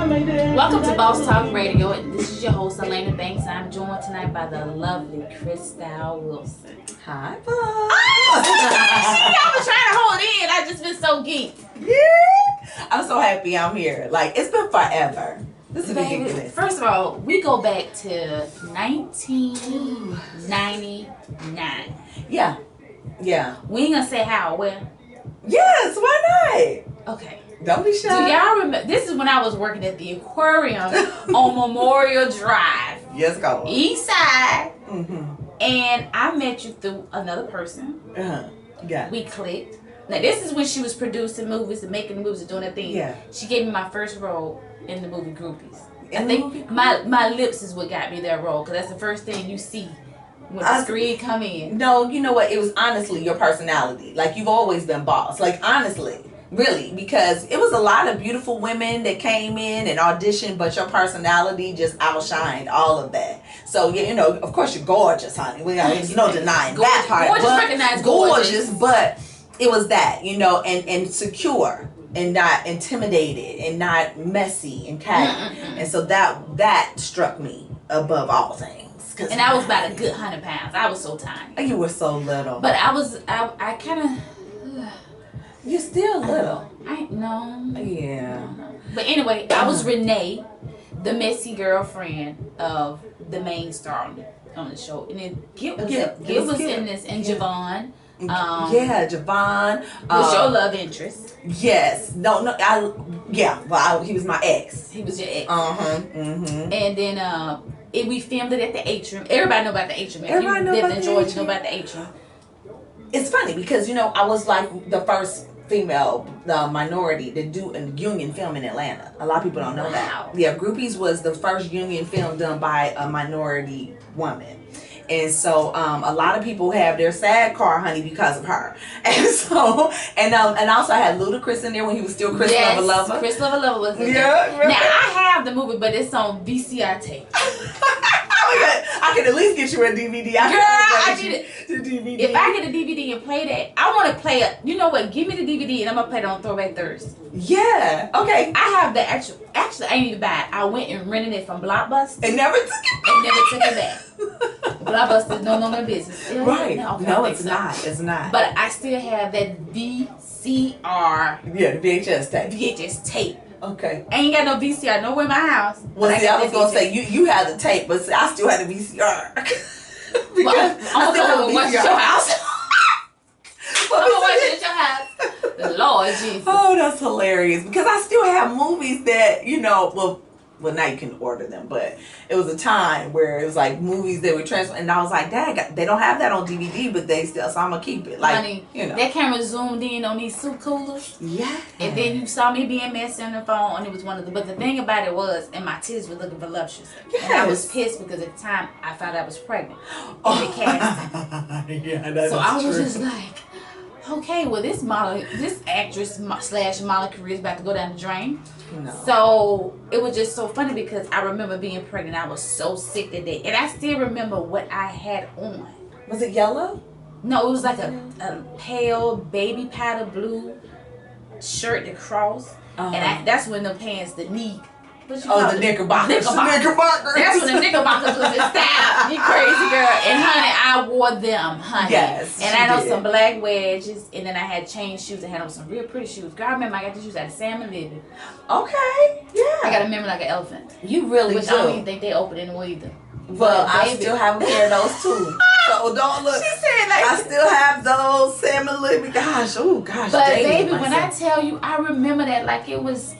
Welcome to Boss Talk Radio, and this is your host, Elena Banks. I'm joined tonight by the lovely Chrystale Wilson. Hi, Bob. I was trying to hold in. I just been so geeked. Yeah. I'm so happy I'm here. Like, it's been forever. This is ridiculous. First of all, we go back to 1999. Yeah. Yeah. We ain't gonna say how or where. Yes, why not? Okay. Don't be shy. Do y'all remember? This is when I was working at the aquarium on Memorial Drive. Yes, go. East Side. Mm-hmm. And I met you through another person. Yeah. We clicked. Now, this is when she was producing movies and making movies and doing that thing. Yeah. She gave me my first role in the movie Groupies. I think my lips is what got me that role, because that's the first thing you see when the screen come in. No, you know what? It was honestly your personality. Like, you've always been boss. Like, honestly. Really, because it was a lot of beautiful women that came in and auditioned, but your personality just outshined all of that. So, you know, of course you're gorgeous, honey. There's no denying that part. Gorgeous, recognized gorgeous. But it was that, you know, and secure and not intimidated and not messy and catty. And so that struck me above all things. And I was about a good 100 pounds. I was so tiny. You were so little. But I kind of... You're still little. I know. Yeah. But anyway, I was Renee, the messy girlfriend of the main star on the show. And then Gil was in this, and Javon. Javon was your love interest. Yes. No. He was my ex. He was your ex. Mm-hmm. And then we filmed it at the Atrium. Everybody know about the Atrium. Everybody know about the Georgia know about the Atrium. It's funny because, you know, I was like the first female minority to do a union film in Atlanta. A lot of people don't know that. Yeah, Groupies was the first union film done by a minority woman. And so a lot of people have their sad car, honey, because of her. And so, and also I had Ludacris in there when he was still Chris Lover Lover. Chris Lover Lover was in there. Yeah. Now, I have the movie, but it's on VCR tape. I can at least get you a DVD. I need it. DVD. If I get a DVD and play that, I want to play it. You know what? Give me the DVD and I'm gonna play it on Throwback Thursday. Yeah. Okay. I have the actual. Actually, I need to buy it. I went and rented it from Blockbuster. And never took it back. Blockbuster is no longer business. Right. No, it's not. It's not. But I still have that VCR. Yeah, the VHS tape. VHS tape. Okay. I ain't got no VCR nowhere in my house. Well, see, I was gonna say you had the tape, but see, I still had the VCR. Because I'm gonna watch your house. I'm gonna watch it at your house. Lord Jesus. Oh, that's hilarious. Because I still have movies that, you know, well, now you can order them, but it was a time where it was like movies that were transferred, and I was like, Dad, they don't have that on DVD, but they still, so I'm gonna keep it. Like, honey, you know, that camera zoomed in on these soup coolers. Yeah. And then you saw me being messy on the phone, and it was one of the. But the thing about it was, and my titties were looking voluptuous. Yes. And I was pissed because at the time I found I was pregnant in the casting. Yeah, that's so I was just like, okay, well, this actress / model career is about to go down the drain. No. So it was just so funny because I remember being pregnant. I was so sick that day, and I still remember what I had on. Was it yellow? No, it was like a pale baby powder blue shirt that crossed, and that's when the pants, the knee. The knickerbockers. That's when the knickerbockers was in style. You crazy girl. And honey, I wore them, honey. Yes. And I had on some black wedges, and then I had chain shoes. I had on some real pretty shoes. Girl, I remember I got these shoes out of Sam and Libby. Okay. Yeah. I got a memory like an elephant. You really Which do. I don't even think they open anymore either. Well, I still have a pair of those too. So don't look. She said like I still have those Sam and Libby. Gosh. But baby, when I tell you, I remember that like it was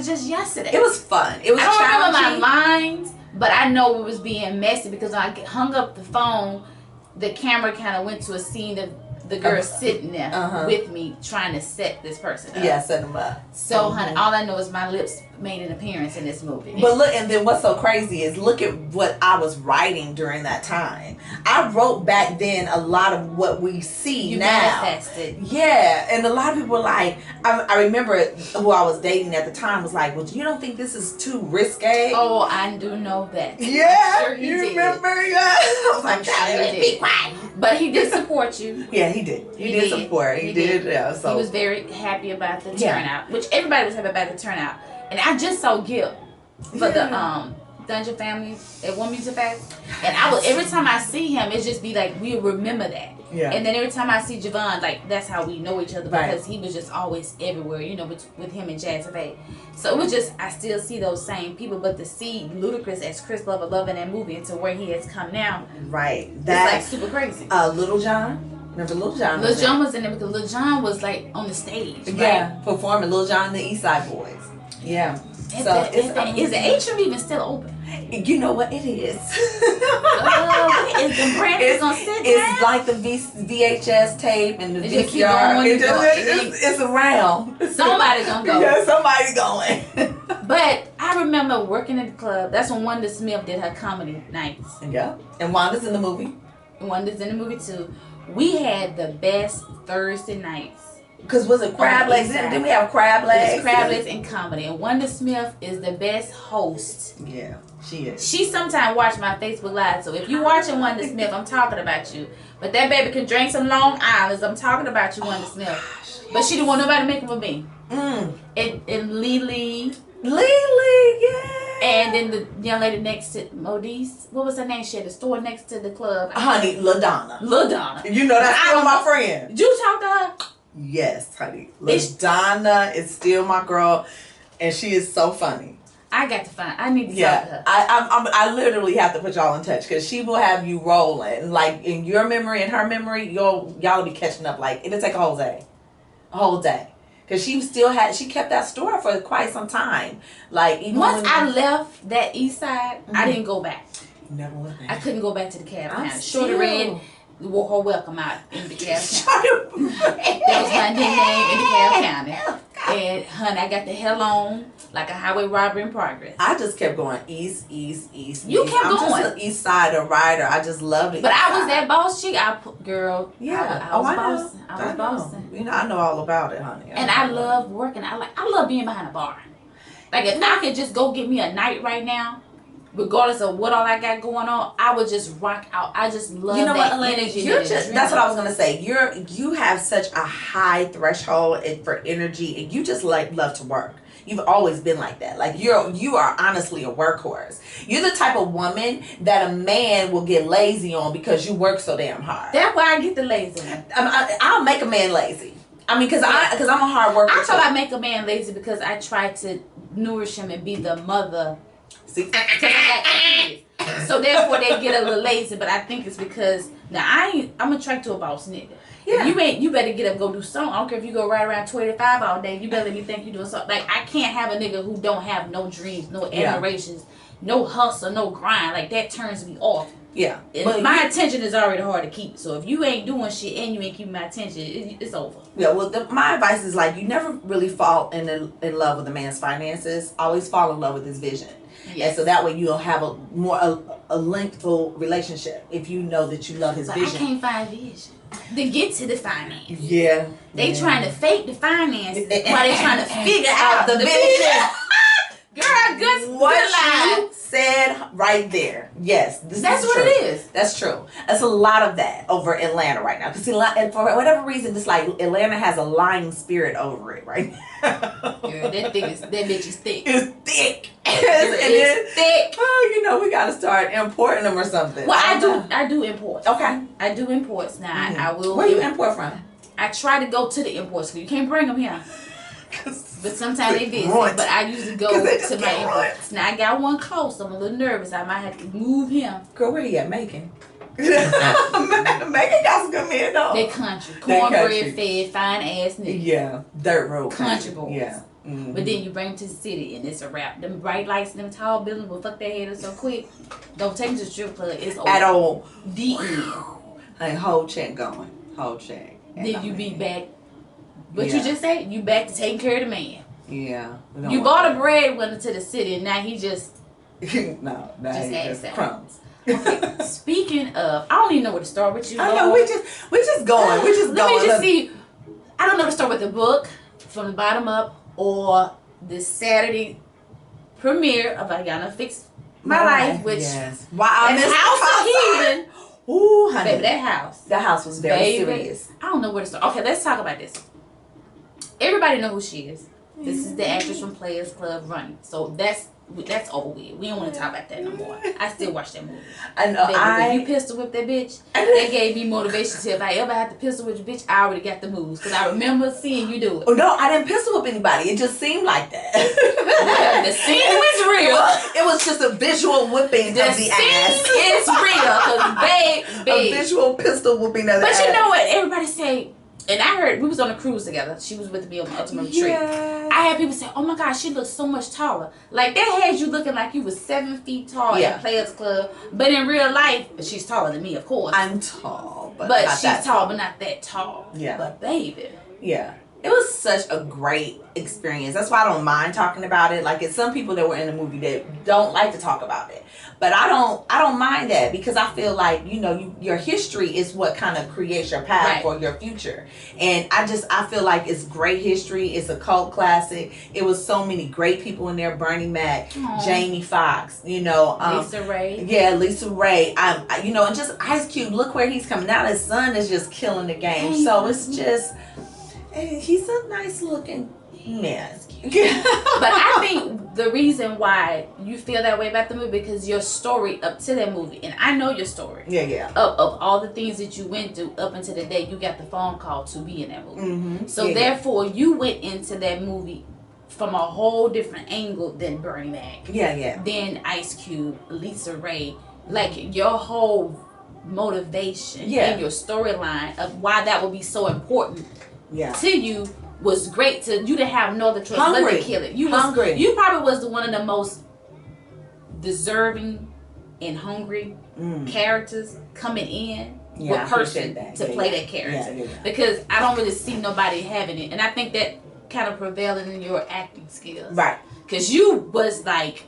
just yesterday. It was fun. It was I don't remember challenging. my lines, but I know it was being messy because when I hung up the phone, the camera kind of went to a scene of the girl sitting there with me trying to set this person up. Yeah, set them up. So, honey, all I know is my lips made an appearance in this movie. But look, and then what's so crazy is look at what I was writing during that time. I wrote back then a lot of what we see you now. Manifested. Yeah, and a lot of people were like, I remember who I was dating at the time was like, well, you don't think this is too risque? Oh, I do know that. Yeah, sure you did. remember? Yeah. I was like, sure he be quiet. But he did support you. Yeah, he did. He did support. He did. Yeah, so he was very happy about the turnout, which everybody was happy about the turnout. And I just saw Gil for the Dungeon Family at One Music Fest. And I was, every time I see him, it just be like, we remember that. Yeah. And then every time I see Javon, like, that's how we know each other, because he was just always everywhere, you know, with him and Jazz Faye. So it was just, I still see those same people, but to see Ludacris as Chris Love in that movie and to where he has come now, that's like super crazy. Little John. Remember Lil Jon? Lil Jon was in there because Lil Jon was like on the stage, right? Yeah, performing Lil Jon and the East Side Boys. Yeah. So is the atrium even still open? You know what it is. Is the brand is gonna sit It's down? like the VHS tape and the It VCR. It's around. Somebody gonna go. Yeah, somebody going. But I remember working at the club. That's when Wanda Smith did her comedy nights. Yeah. And Wanda's in the movie. Wanda's in the movie too. We had the best Thursday nights. Because was it crab legs? Didn't we have crab legs? It was crab legs and comedy. And Wanda Smith is the best host. Yeah, she is. She sometimes watch my Facebook Live. So if you watching Wanda Smith, I'm talking about you. But that baby can drink some Long Islands. I'm talking about you, Wanda Smith. But she didn't want nobody making for me. And Lily, yeah. And then the young lady next to Modise, what was her name? She had a store next to the club. Honey, LaDonna. You know, that's still my friend. Did you talk to her? Yes, honey. LaDonna is still my girl, and she is so funny. I got to find. I need to talk to her. I literally have to put y'all in touch because she will have you rolling. Like in your memory and her memory, y'all will be catching up. Like it'll take a whole day. Because she kept that store for quite some time. Like even once I left that East Side, I didn't go back. You never went back. I couldn't go back to the cab counter. Shorty Red wore her welcome out in the cab counter. That was my nickname in the cab counter. And honey, I got the hell on like a highway robbery in progress. I just kept going east. You kept going. I'm just an East Sider rider. I just loved it. But I was that boss chick. Girl. Yeah. I was bossing. You know, I know all about it, honey. And I love working. I love being behind a bar. Like if I could just go get me a night right now, regardless of what all I got going on, I would just rock out. I just love that energy. That's what I was gonna say. You have such a high threshold for energy, and you just love to work. You've always been like that. Like you are honestly a workhorse. You're the type of woman that a man will get lazy on because you work so damn hard. That's why I get the lazy. I'll make a man lazy. I mean, because I'm a hard worker. I thought I make a man lazy because I try to nourish him and be the mother. See, so therefore they get a little lazy, but I think it's because now I'm attracted to a boss nigga. Yeah. You better get up, go do something. I don't care if you go right around 25 all day. You better let me think you doing something. Like I can't have a nigga who don't have no dreams, no aspirations, no hustle, no grind. Like that turns me off. Yeah. But my attention is already hard to keep. So if you ain't doing shit and you ain't keeping my attention, it's over. Yeah. Well, my advice is like you never really fall in love with a man's finances. Always fall in love with his vision. Yes. And so that way you'll have a lengthful relationship if you know that you love his vision. I can't find vision to get to the finance. Yeah. They trying to fake the finance while they trying to figure out the vision. Girl, good line. You said right there. Yes, that's what it is. That's true. There's a lot of that over Atlanta right now. Because for whatever reason, it's like Atlanta has a lying spirit over it right now. Girl, that bitch is thick. It's thick. It's thick. Oh, you know, we got to start importing them or something. Well, I do imports. Okay. I do imports now. Mm-hmm. I will. Where you import from? I try to go to the imports because you can't bring them here. But sometimes they visit. But I usually go to my imports. Now I got one close. I'm a little nervous. I might have to move him. Girl, where you at? Macon. Macon got some good men though. They country. Cornbread fed, fine ass nigga. Yeah. Dirt road. Country boys. Yeah. Mm-hmm. But then you bring them to the city and it's a wrap. Them bright lights and them tall buildings will fuck their head up so quick. Don't take them to the strip club. It's over. At all. The end. Like whole check going. Whole check. Then you be back. What you just said? You back to taking care of the man. Yeah. You bought a breadwinner to the city and now he just just crumbs. Okay. Speaking of, I don't even know where to start with you. I know we just going. Let me just see. I don't know to start with the book from the bottom up or the Saturday premiere of Ayana Fix My Life, which wow, and the House of Healing. Ooh, honey. Baby, that house was very serious. I don't know where to start. Okay, let's talk about this. Everybody know who she is. This is the actress from Players Club running. So that's over with. We don't want to talk about that no more. I still watch that movie. I know. Baby, you pistol whip that bitch. That gave me motivation to if I ever had to pistol whip a bitch, I already got the moves. Because I remember seeing you do it. Oh, no, I didn't pistol whip anybody. It just seemed like that. The scene was real. It was just a visual whipping of the ass. The scene is real. Because, baby. A visual pistol whooping of the ass. But you know what? Everybody say... And I heard, we was on a cruise together. She was with me on the Ultimate Retreat. I had people say, oh my gosh, she looks so much taller. Like, that had you looking like you was 7 feet tall at Players Club. But in real life, she's taller than me, of course. I'm tall, but not she's that tall, but not that tall. Yeah. But baby. Yeah. It was such a great experience. That's why I don't mind talking about it. Like, it's some people that were in the movie that don't like to talk about it. But I don't mind that because I feel like, you know, your history is what kind of creates your path for your future. And I feel like it's great history. It's a cult classic. It was so many great people in there. Bernie Mac, Jamie Foxx, you know. Lisa Ray. Yeah, Lisa Ray. You know, and just Ice Cube, look where he's coming out. His son is just killing the game. So it's just, he's a nice looking man. But I think the reason why you feel that way about the movie because your story up to that movie, and I know your story. Of all the things that you went through up until the day you got the phone call to be in that movie. So therefore, you went into that movie from a whole different angle than Bernie Mac. Then Ice Cube, Lisa Ray, like your whole motivation and your storyline of why that would be so important to you. Was great to you to have no other choice but to kill it. You probably was the one of the most deserving and characters coming in with person to play that character. Because I don't really see nobody having it, and I think that kind of prevailing in your acting skills. Right. Because you was like,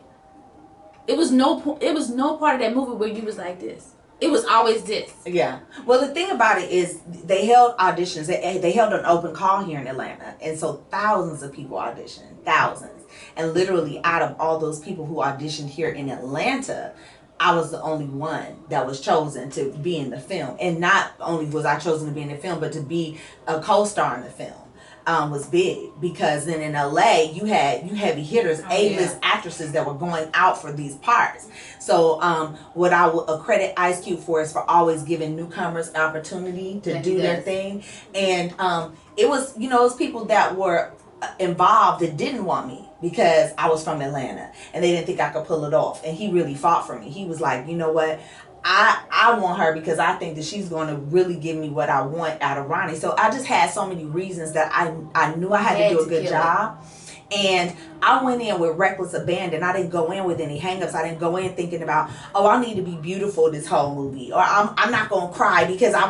it was no part of that movie where you was like this. It was always this. Yeah. Well, the thing about it is they held auditions. They held an open call here in Atlanta. And so thousands of people auditioned. Thousands. And literally out of all those people who auditioned here in Atlanta, I was the only one that was chosen to be in the film. And not only was I chosen to be in the film, but to be a co-star in the film. Was big because then in LA you had heavy hitters, A-list actresses that were going out for these parts. So what I would accredit Ice Cube for is for always giving newcomers opportunity to do their thing. And it was, you know, it was people that were involved that didn't want me because I was from Atlanta and they didn't think I could pull it off. And he really fought for me. He was like, you know what? I want her because I think that she's going to really give me what I want out of Ronnie. So I just had so many reasons that I knew I had to do a good job. And I went in with reckless abandon. I didn't go in with any hangups. I didn't go in thinking about, oh, I need to be beautiful this whole movie, or I'm not gonna cry because I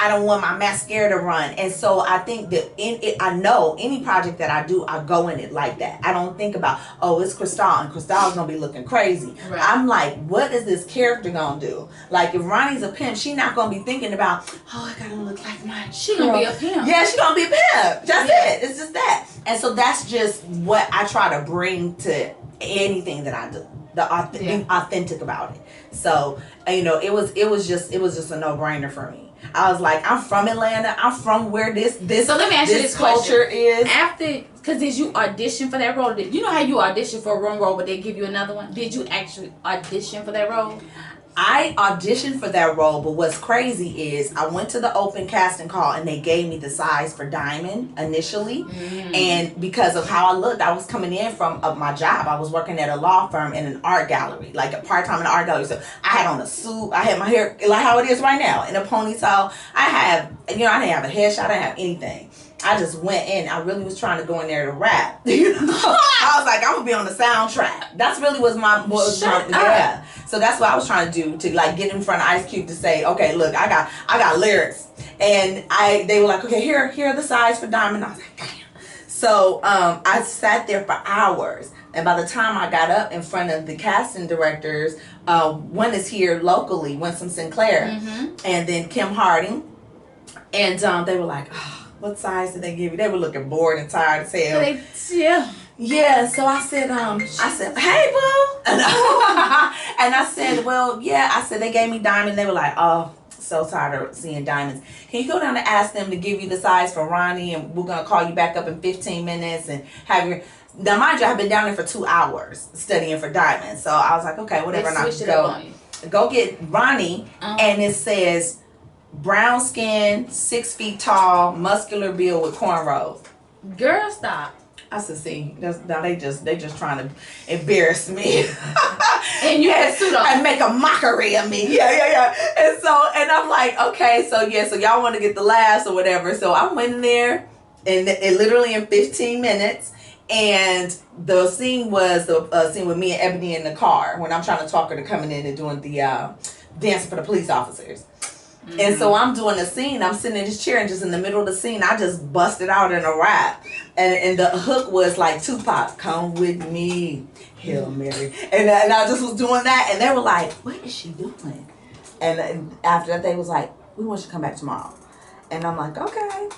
don't want my mascara to run. And so I think that I know any project that I do, I go in it like that. I don't think about, oh, it's Chrystale and Crystale's gonna be looking crazy. Right. I'm like, what is this character gonna do? Like if Ronnie's a pimp, she's not gonna be thinking about, oh, I gotta look like my She gonna be a pimp. Yeah, she gonna be a pimp. That's it. It's just that. And so that's just what I try to bring to anything that I do, being authentic about it. So you know, it was just a no-brainer for me. I was like, I'm from Atlanta. I'm from where this so let me ask you this culture is. Because did you audition for that role? You know how you audition for one role, but they give you another one? Did you actually audition for that role? I auditioned for that role, but what's crazy is I went to the open casting call and they gave me the size for Diamond initially. And because of how I looked, I was coming in from my job. I was working at a law firm in an art gallery, like a part-time in an art gallery. So I had on a suit. I had my hair like how it is right now in a ponytail. I didn't have a headshot. I didn't have anything. I just went in. I really was trying to go in there to rap. You know? I was like, I'm gonna be on the soundtrack. That's really was my yeah. So that's what I was trying to do, to like get in front of Ice Cube to say, okay, look, I got lyrics. And they were like, okay, here are the sides for Diamond. I was like, damn. So I sat there for hours. And by the time I got up in front of the casting directors, one is here locally, Winston Sinclair, and then Kim Harding. And they were like, oh, what size did they give you? They were looking bored and tired as hell. Yeah, so I said, hey, boo. And I said, well, yeah. I said, they gave me Diamond. They were like, oh, so tired of seeing diamonds. Can you go down and ask them to give you the size for Ronnie, and we're gonna call you back up in 15 minutes and have your. Now, mind you, I've been down there for 2 hours studying for diamonds. So I was like, okay, whatever. And I go get Ronnie, and it says brown skin, 6 feet tall, muscular build with cornrows. Girl, stop. I said, see, now they just trying to embarrass me. And you had suit on. And make a mockery of me. Yeah. And I'm like, okay, so y'all want to get the laughs or whatever. So I went in there, and it literally in 15 minutes. And the scene was the scene with me and Ebony in the car when I'm trying to talk her to coming in and doing the dancing for the police officers. Mm-hmm. And so I'm doing the scene. I'm sitting in this chair, and just in the middle of the scene, I just busted out in a rap. And the hook was like Tupac, "Come with me, Hail Mary." And I just was doing that, and they were like, "What is she doing?" And after that, they was like, "We want you to come back tomorrow." And I'm like, "Okay."